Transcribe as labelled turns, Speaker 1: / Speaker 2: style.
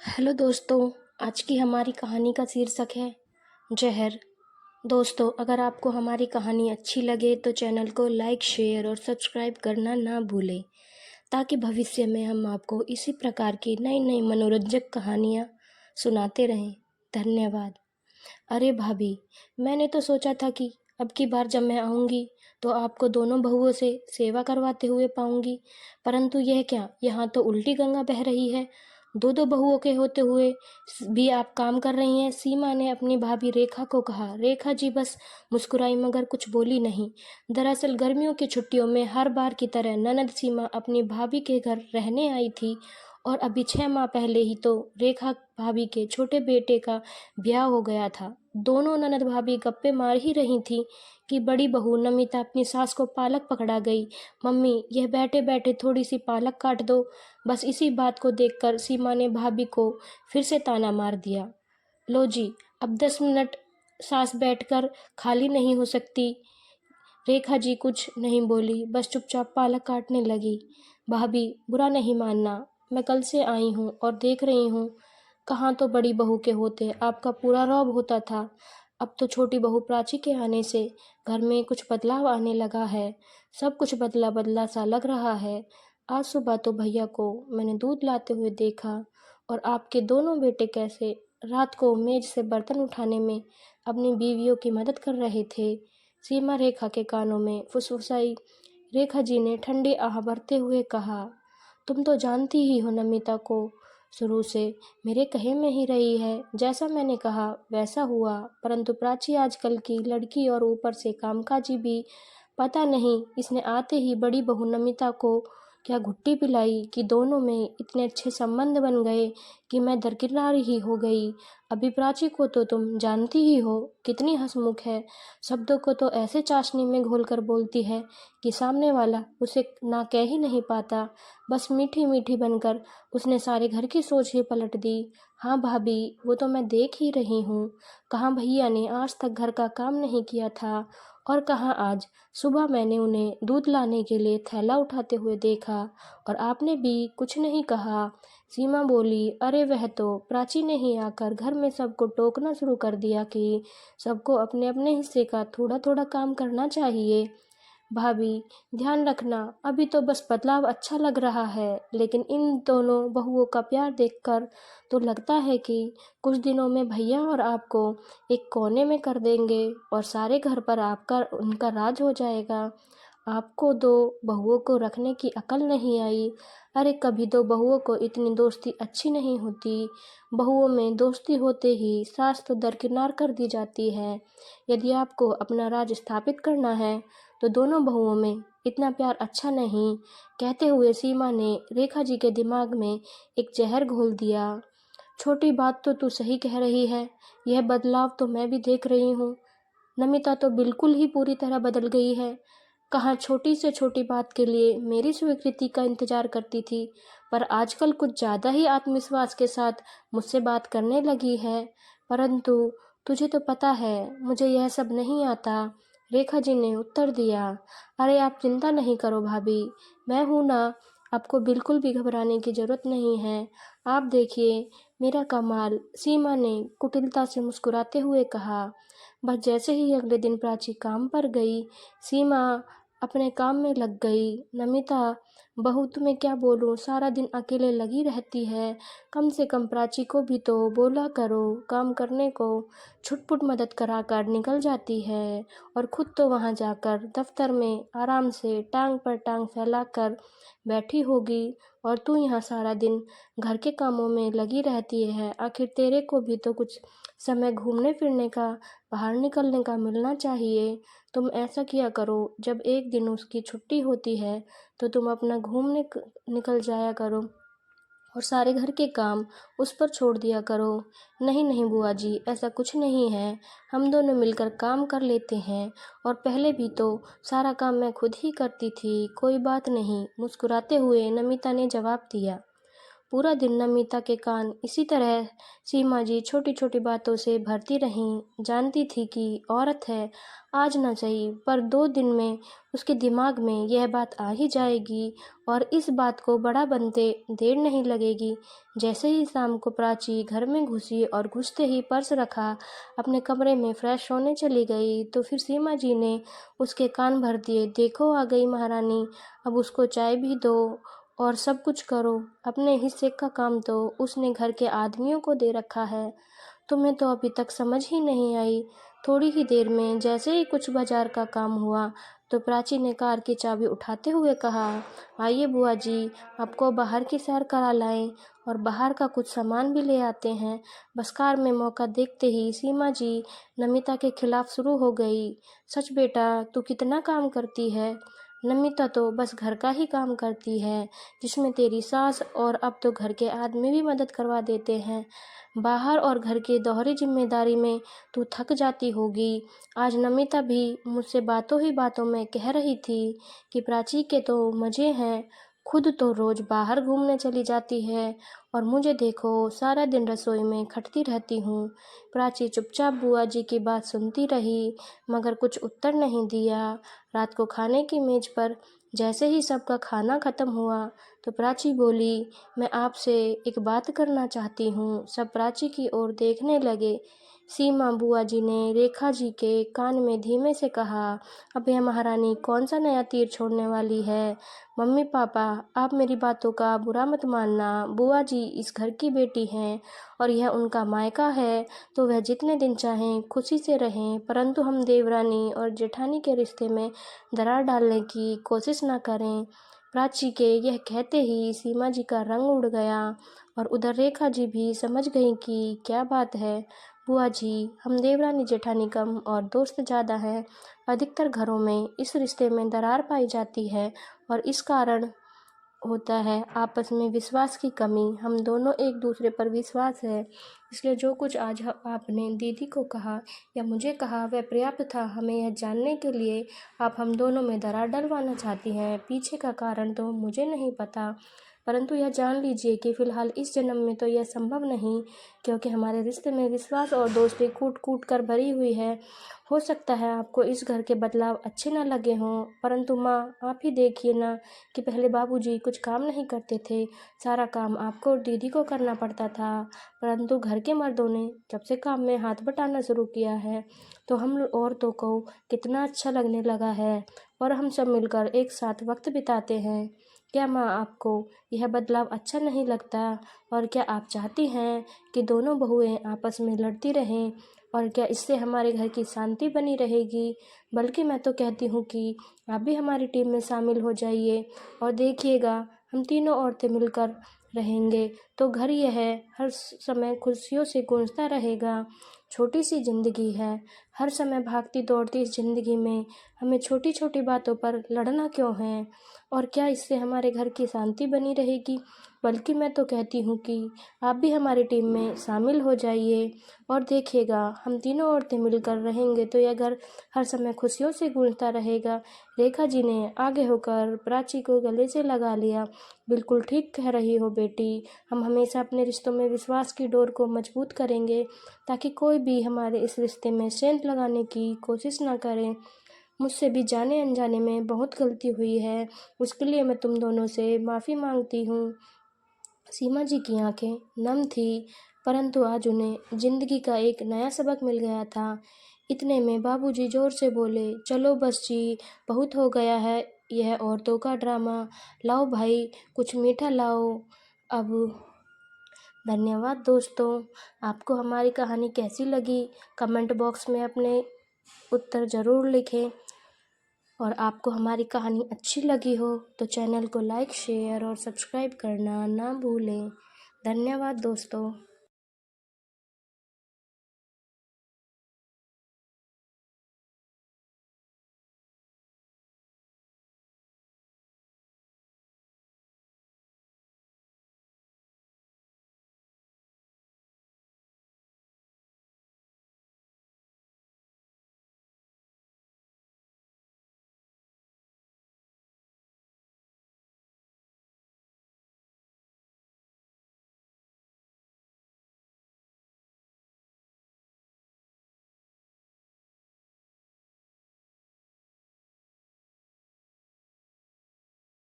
Speaker 1: Hello दोस्तों, आज की हमारी कहानी का शीर्षक है जहर। दोस्तों, अगर आपको हमारी कहानी अच्छी लगे तो चैनल को लाइक, शेयर और सब्सक्राइब करना ना भूलें, ताकि भविष्य में हम आपको इसी प्रकार की नई नई मनोरंजक कहानियाँ सुनाते रहें। धन्यवाद। अरे भाभी, मैंने तो सोचा था कि अब की बार जब मैं आऊँगी तो आपको दोनों बहुओं से सेवा करवाते हुए पाऊँगी, परंतु यह क्या, यहाँ तो उल्टी गंगा बह रही है। दो दो बहुओं के होते हुए भी आप काम कर रही हैं। सीमा ने अपनी भाभी रेखा को कहा। रेखा जी बस मुस्कुराई मगर कुछ बोली नहीं। दरअसल गर्मियों की छुट्टियों में हर बार की तरह ननद सीमा अपनी भाभी के घर रहने आई थी और अभी 6 माह पहले ही तो रेखा भाभी के छोटे बेटे का ब्याह हो गया था। दोनों ननद भाभी गप्पे मार ही रही थी कि बड़ी बहू नमिता अपनी सास को पालक पकड़ा गई। मम्मी, यह बैठे बैठे थोड़ी सी पालक काट दो। बस इसी बात को देखकर सीमा ने भाभी को फिर से ताना मार दिया। लो जी, अब 10 मिनट सास बैठकर खाली नहीं हो सकती। रेखा जी कुछ नहीं बोली, बस चुपचाप पालक काटने लगी। भाभी, बुरा नहीं मानना, मैं कल से आई हूँ और देख रही हूँ कहाँ तो बड़ी बहू के होते आपका पूरा रौब होता था। अब तो छोटी बहू प्राची के आने से घर में कुछ बदलाव आने लगा है। सब कुछ बदला बदला सा लग रहा है। आज सुबह तो भैया को मैंने दूध लाते हुए देखा और आपके दोनों बेटे कैसे रात को मेज से बर्तन उठाने में अपनी बीवियों की मदद कर रहे थे। सीमा रेखा के कानों में फुसफुसाई। रेखा जी ने ठंडे आह भरते हुए कहा, तुम तो जानती ही हो नमिता को शुरू से मेरे कहे में ही रही है। जैसा मैंने कहा वैसा हुआ, परंतु प्राची आजकल की लड़की और ऊपर से कामकाजी भी। पता नहीं इसने आते ही बड़ी बहू नमिता को क्या घुट्टी पिलाई कि दोनों में इतने अच्छे संबंध बन गए कि मैं दरकिनार ही हो गई। अभी प्राची को तो तुम जानती ही हो, कितनी हंसमुख है। शब्दों को तो ऐसे चाशनी में घोलकर बोलती है कि सामने वाला उसे ना कह ही नहीं पाता। बस मीठी मीठी बनकर उसने सारे घर की सोच ही पलट दी। हाँ भाभी, वो तो मैं देख ही रही हूँ। कहाँ भैया ने आज तक घर का काम नहीं किया था और कहाँ आज सुबह मैंने उन्हें दूध लाने के लिए थैला उठाते हुए देखा और आपने भी कुछ नहीं कहा। सीमा बोली, अरे वह तो प्राची ने ही आकर घर में सबको टोकना शुरू कर दिया कि सबको अपने अपने हिस्से का थोड़ा थोड़ा काम करना चाहिए। भाभी, ध्यान रखना, अभी तो बस बदलाव अच्छा लग रहा है, लेकिन इन दोनों बहुओं का प्यार देखकर तो लगता है कि कुछ दिनों में भैया और आपको एक कोने में कर देंगे और सारे घर पर आपका उनका राज हो जाएगा। आपको दो बहुओं को रखने की अकल नहीं आई। अरे कभी दो बहुओं को इतनी दोस्ती अच्छी नहीं होती। बहुओं में दोस्ती होते ही सास तो दरकिनार कर दी जाती है। यदि आपको अपना राज स्थापित करना है तो दोनों बहुओं में इतना प्यार अच्छा नहीं। कहते हुए सीमा ने रेखा जी के दिमाग में एक जहर घोल दिया। छोटी बात तो तू सही कह रही है, यह बदलाव तो मैं भी देख रही हूँ। नमिता तो बिल्कुल ही पूरी तरह बदल गई है। कहाँ छोटी से छोटी बात के लिए मेरी स्वीकृति का इंतजार करती थी, पर आजकल कुछ ज़्यादा ही आत्मविश्वास के साथ मुझसे बात करने लगी है। परंतु तुझे तो पता है मुझे यह सब नहीं आता। रेखा जी ने उत्तर दिया। अरे आप चिंता नहीं करो भाभी, मैं हूँ ना, आपको बिल्कुल भी घबराने की ज़रूरत नहीं है। आप देखिए मेरा कमाल। सीमा ने कुटिलता से मुस्कुराते हुए कहा। बस जैसे ही अगले दिन प्राची काम पर गई, सीमा अपने काम में लग गई। नमिता, बहू तुम्हें क्या बोलूँ, सारा दिन अकेले लगी रहती है। कम से कम प्राची को भी तो बोला करो काम करने को। छुटपुट मदद करा कर निकल जाती है और खुद तो वहाँ जाकर दफ्तर में आराम से टांग पर टांग फैलाकर बैठी होगी और तू यहाँ सारा दिन घर के कामों में लगी रहती है। आखिर तेरे को भी तो कुछ समय घूमने फिरने का, बाहर निकलने का मिलना चाहिए। तुम ऐसा किया करो, जब एक दिन उसकी छुट्टी होती है तो तुम अपना घूमने निकल जाया करो और सारे घर के काम उस पर छोड़ दिया करो। नहीं नहीं बुआ जी, ऐसा कुछ नहीं है, हम दोनों मिलकर काम कर लेते हैं और पहले भी तो सारा काम मैं खुद ही करती थी। कोई बात नहीं, मुस्कुराते हुए नमिता ने जवाब दिया। पूरा दिन नमिता के कान इसी तरह सीमा जी छोटी छोटी बातों से भरती रहीं। जानती थी कि औरत है, आज ना सही पर 2 दिन में उसके दिमाग में यह बात आ ही जाएगी और इस बात को बड़ा बनते देर नहीं लगेगी। जैसे ही शाम को प्राची घर में घुसी और घुसते ही पर्स रखा अपने कमरे में फ्रेश होने चली गई तो फिर सीमा जी ने उसके कान भर दिए। देखो आ गई महारानी, अब उसको चाय भी दो और सब कुछ करो। अपने हिस्से का काम तो उसने घर के आदमियों को दे रखा है, तुम्हें तो अभी तक समझ ही नहीं आई। थोड़ी ही देर में जैसे ही कुछ बाजार का काम हुआ तो प्राची ने कार की चाबी उठाते हुए कहा, आइए बुआ जी, आपको बाहर की सैर करा लाएं और बाहर का कुछ सामान भी ले आते हैं। बस कार में मौका देखते ही सीमा जी नमिता के खिलाफ शुरू हो गई। सच बेटा, तू कितना काम करती है। नमिता तो बस घर का ही काम करती है, जिसमें तेरी सास और अब तो घर के आदमी भी मदद करवा देते हैं। बाहर और घर की दोहरी जिम्मेदारी में तू थक जाती होगी। आज नमिता भी मुझसे बातों ही बातों में कह रही थी कि प्राची के तो मज़े हैं, खुद तो रोज़ बाहर घूमने चली जाती है और मुझे देखो सारा दिन रसोई में खटती रहती हूँ। प्राची चुपचाप बुआ जी की बात सुनती रही मगर कुछ उत्तर नहीं दिया। रात को खाने की मेज़ पर जैसे ही सबका खाना ख़त्म हुआ तो प्राची बोली, मैं आपसे एक बात करना चाहती हूँ। सब प्राची की ओर देखने लगे। सीमा बुआ जी ने रेखा जी के कान में धीमे से कहा, अब यह महारानी कौन सा नया तीर छोड़ने वाली है। मम्मी पापा, आप मेरी बातों का बुरा मत मानना। बुआ जी इस घर की बेटी हैं और यह उनका मायका है, तो वह जितने दिन चाहें खुशी से रहें, परंतु हम देवरानी और जेठानी के रिश्ते में दरार डालने की कोशिश न करें। प्राची के यह कहते ही सीमा जी का रंग उड़ गया और उधर रेखा जी भी समझ गईं कि क्या बात है। बुआ जी, हम देवरानी जेठानी कम और दोस्त ज़्यादा हैं। अधिकतर घरों में इस रिश्ते में दरार पाई जाती है और इस कारण होता है आपस में विश्वास की कमी। हम दोनों एक दूसरे पर विश्वास है, इसलिए जो कुछ आज आपने दीदी को कहा या मुझे कहा वह पर्याप्त था। हमें यह जानने के लिए आप हम दोनों में दरार डलवाना चाहती हैं। पीछे का कारण तो मुझे नहीं पता, परंतु यह जान लीजिए कि फ़िलहाल इस जन्म में तो यह संभव नहीं, क्योंकि हमारे रिश्ते में विश्वास और दोस्ती कूट कूट कर भरी हुई है। हो सकता है आपको इस घर के बदलाव अच्छे न लगे हों, परंतु माँ आप ही देखिए ना कि पहले बाबूजी कुछ काम नहीं करते थे, सारा काम आपको और दीदी को करना पड़ता था, परंतु घर के मर्दों ने जब से काम में हाथ बटाना शुरू किया है तो हम औरतों को कितना अच्छा लगने लगा है और हम सब मिलकर एक साथ वक्त बिताते हैं। क्या माँ आपको यह बदलाव अच्छा नहीं लगता और क्या आप चाहती हैं कि दोनों बहुएं आपस में लड़ती रहें और क्या इससे हमारे घर की शांति बनी रहेगी। बल्कि मैं तो कहती हूँ कि आप भी हमारी टीम में शामिल हो जाइए और देखिएगा हम तीनों औरतें मिलकर रहेंगे तो घर यह हर समय खुशियों से गूंजता रहेगा। छोटी सी ज़िंदगी है, हर समय भागती दौड़ती इस ज़िंदगी में हमें छोटी छोटी बातों पर लड़ना क्यों है और क्या इससे हमारे घर की शांति बनी रहेगी। बल्कि मैं तो कहती हूँ कि आप भी हमारी टीम में शामिल हो जाइए और देखिएगा हम तीनों औरतें मिलकर रहेंगे तो यह घर हर समय खुशियों से गूंजता रहेगा। रेखा जी ने आगे होकर प्राची को गले से लगा लिया। बिल्कुल ठीक कह रही हो बेटी, हम हमेशा अपने रिश्तों में विश्वास की डोर को मजबूत करेंगे ताकि कोई भी हमारे इस रिश्ते में सेंध लगाने की कोशिश ना करे। मुझसे भी जाने अनजाने में बहुत गलती हुई है, उसके लिए मैं तुम दोनों से माफ़ी मांगती हूँ। सीमा जी की आंखें नम थी, परंतु आज उन्हें जिंदगी का एक नया सबक मिल गया था। इतने में बाबूजी जोर से बोले, चलो बस जी, बहुत हो गया है यह औरतों का ड्रामा। लाओ भाई कुछ मीठा लाओ अब। धन्यवाद दोस्तों, आपको हमारी कहानी कैसी लगी कमेंट बॉक्स में अपने उत्तर ज़रूर लिखें और आपको हमारी कहानी अच्छी लगी हो तो चैनल को लाइक शेयर और सब्सक्राइब करना ना भूलें। धन्यवाद दोस्तों।